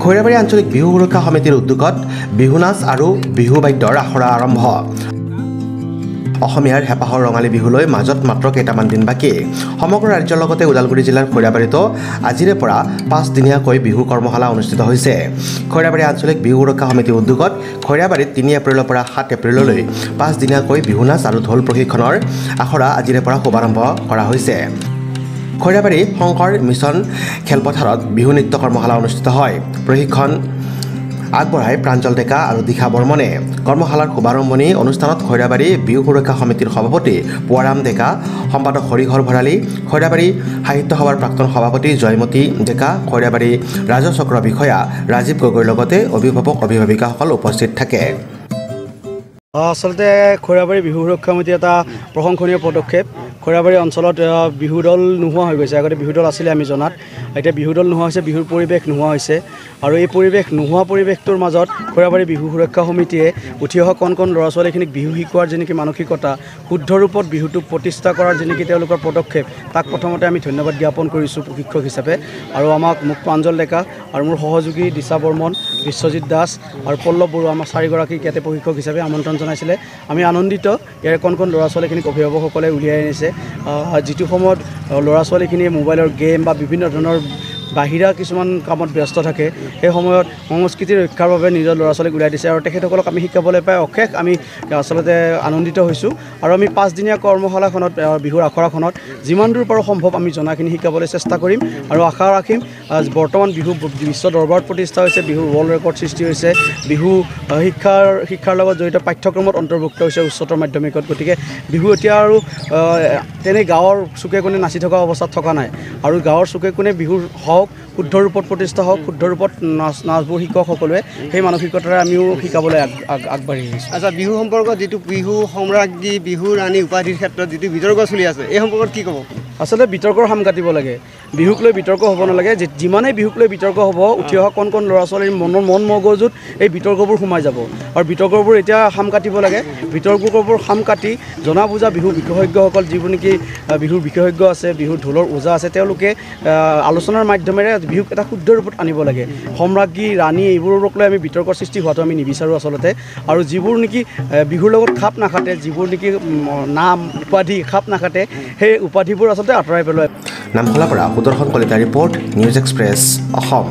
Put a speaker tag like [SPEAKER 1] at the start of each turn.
[SPEAKER 1] খৈৰাবাৰী আঞ্চলিক বিহু সুৰক্ষা সমিতিৰ উদ্যোগত বিহু নাচ আৰু বিহু বাদ্যৰ আখৰা আৰম্ভ। অসমীয়াৰ হেঁপাহৰ ৰঙালী বিহুলৈ মাজত মাত্ৰ কেইটামান দিন বাকী। সমগ্ৰ ৰাজ্যৰ লগতে ওদালগুৰি জিলাৰ খৈৰাবাৰীতো আজিৰে পৰা 5 দিনীয়াকৈ বিহু কৰ্মশালা অনুষ্ঠিত হৈছে। খৈৰাবাৰী আঞ্চলিক বিহু সুৰক্ষা সমিতিৰ উদ্যোগত খৈৰাবাৰীত 3 এপ্ৰিলৰ পৰা 7 এপ্ৰিললৈ 5 দিনীয়াকৈ বিহু নাচ আৰু ঢোল প্ৰশিক্ষণৰ আখৰা আজিৰে পৰা শুভাৰম্ভ কৰা হৈছে। খৈৰাবাৰী শংকৰ মিছন খেলপথাৰত বিহু নৃত্য কৰ্মশালা অনুষ্ঠিত হয়। প্ৰশিক্ষণ আগবঢ়াই প্ৰাঞ্জল ডেকা আৰু দিশা বৰ্মনে। কৰ্মশালাৰ শুভাৰম্ভণি অনুষ্ঠানত খৈৰাবাৰী বিহু সুৰক্ষা সমিতিৰ সভাপতি পুৱাৰাম ডেকা, সম্পাদক হৰিহৰ ভৰালী, খৈৰাবাৰী সাহিত্য সভাৰ প্ৰাক্তন সভাপতি জয়মতী ডেকা, খৈৰাবাৰী ৰাজচক্ৰ বিষয়া ৰাজীৱ গগৈৰ লগতে অভিভাৱক অভিভাৱিকাসকল উপস্থিত থাকে।
[SPEAKER 2] আচলতে খৈৰাবাৰী বিহু সুৰক্ষা সমিতি এটা প্ৰশংসনীয় পদক্ষেপ। খৈৰাবাৰী অঞ্চলত বিহু দল নোহোৱা হৈ গৈছে। আগতে বিহু দল আছিলে আমি জনাত, এতিয়া বিহু দল নোহোৱা হৈছে, বিহুৰ পৰিৱেশ নোহোৱা হৈছে। আৰু এই পৰিৱেশটোৰ মাজত খৈৰাবাৰী বিহু সুৰক্ষা সমিতিয়ে উঠি অহা কণ ল'ৰা ছোৱালীখিনিক বিহু শিকোৱাৰ যেনেকৈ মানসিকতা, শুদ্ধ ৰূপত বিহুটোক প্ৰতিষ্ঠা কৰাৰ যেনেকৈ তেওঁলোকৰ পদক্ষেপ, তাক প্ৰথমতে আমি ধন্যবাদ জ্ঞাপন কৰিছোঁ শিক্ষক হিচাপে। আৰু মোক প্ৰাঞ্জল ডেকা আৰু মোৰ সহযোগী দিশা বৰ্মন, বিশ্বজিৎ দাস আৰু পল্লৱ বৰুৱা, আমাৰ 4গৰাকীক ইয়াতে প্ৰশিক্ষক হিচাপে আমন্ত্ৰণ জনাইছিলে। আমি আনন্দিত ইয়াৰ কণ ল'ৰা ছোৱালীখিনিক অভিভাৱকসকলে উলিয়াই আনিছে। যিটো সময়ত ল'ৰা ছোৱালীখিনিয়ে মোবাইলৰ গেম বা বিভিন্ন ধৰণৰ বাহিৰা কিছুমান কামত ব্যস্ত থাকে, সেই সময়ত সংস্কৃতি ৰক্ষাৰ বাবে নিজৰ ল'ৰা ছোৱালীক উলিয়াই দিছে। আৰু তেখেতসকলক আমি শিকাবলৈ পাই অশেষ আমি আচলতে আনন্দিত হৈছোঁ। আৰু আমি 5 দিনীয়া কৰ্মশালাখনত, বিহুৰ আখৰাখনত যিমান দূৰ পাৰোঁ সম্ভৱ আমি জনাখিনি শিকাবলৈ চেষ্টা কৰিম। আৰু আশা ৰাখিম বৰ্তমান বিহু বিশ্ব দৰবাৰত প্ৰতিষ্ঠা হৈছে, বিহু ৱৰ্ল্ড ৰেকৰ্ড সৃষ্টি হৈছে, বিহু শিক্ষাৰ লগত জড়িত পাঠ্যক্ৰমত অন্তৰ্ভুক্ত হৈছে উচ্চতৰ মাধ্যমিকত। গতিকে বিহু এতিয়া আৰু তেনে গাঁৱৰ চুকে কোণে নাচি থকা অৱস্থাত থকা নাই। আৰু গাঁৱৰ চুকে কোণে বিহুৰ শুদ্ধ ৰূপত প্ৰতিষ্ঠা হওক, শুদ্ধ ৰূপত নাচবোৰ শিকক সকলোৱে, সেই মানসিকতাৰে আমিও শিকাবলৈ আগবাঢ়ি আহিছোঁ।
[SPEAKER 3] আচ্ছা, বিহু সম্পৰ্কত যিটো বিহু সম্ৰাজ্ঞী, বিহু ৰাণী উপাধিৰ ক্ষেত্ৰত যিটো বিতৰ্ক চলি আছে, এই সম্পৰ্কত কি ক'ব?
[SPEAKER 2] আচলতে বিতৰ্কৰ সাম কাটিব লাগে। বিহুক লৈ বিতৰ্ক হ'ব নালাগে। যিমানেই বিহুক লৈ বিতৰ্ক হ'ব, উঠি অহা কণ ল'ৰা ছোৱালীৰ মন মগজুত এই বিতৰ্কবোৰ সোমাই যাব। আৰু বিতৰ্কবোৰ এতিয়া সাম কাটিব লাগে। বিতৰ্কবোৰ সাম কাটি জনা বুজা বিহু বিশেষজ্ঞসকল, যিবোৰ নেকি বিহুৰ বিশেষজ্ঞ আছে, বিহুৰ ঢোলৰ ওজা আছে, তেওঁলোকে আলোচনাৰ মাধ্যমেৰে বিহুক এটা শুদ্ধ ৰূপত আনিব লাগে। সম্ৰাজ্ঞী, ৰাণী এইবোৰক লৈ আমি বিতৰ্কৰ সৃষ্টি হোৱাটো আমি নিবিচাৰোঁ আচলতে। আৰু যিবোৰ নেকি বিহুৰ লগত খাপ নাখাতে, যিবোৰ নেকি নাম উপাধি খাপ নাখাতে, সেই উপাধিবোৰ আচলতে আঁতৰাই পেলোৱা।
[SPEAKER 1] নামখলাৰ পৰা সুদৰ্শন কলিতাৰ ৰিপৰ্ট, নিউজ এক্সপ্ৰেছ, অসম।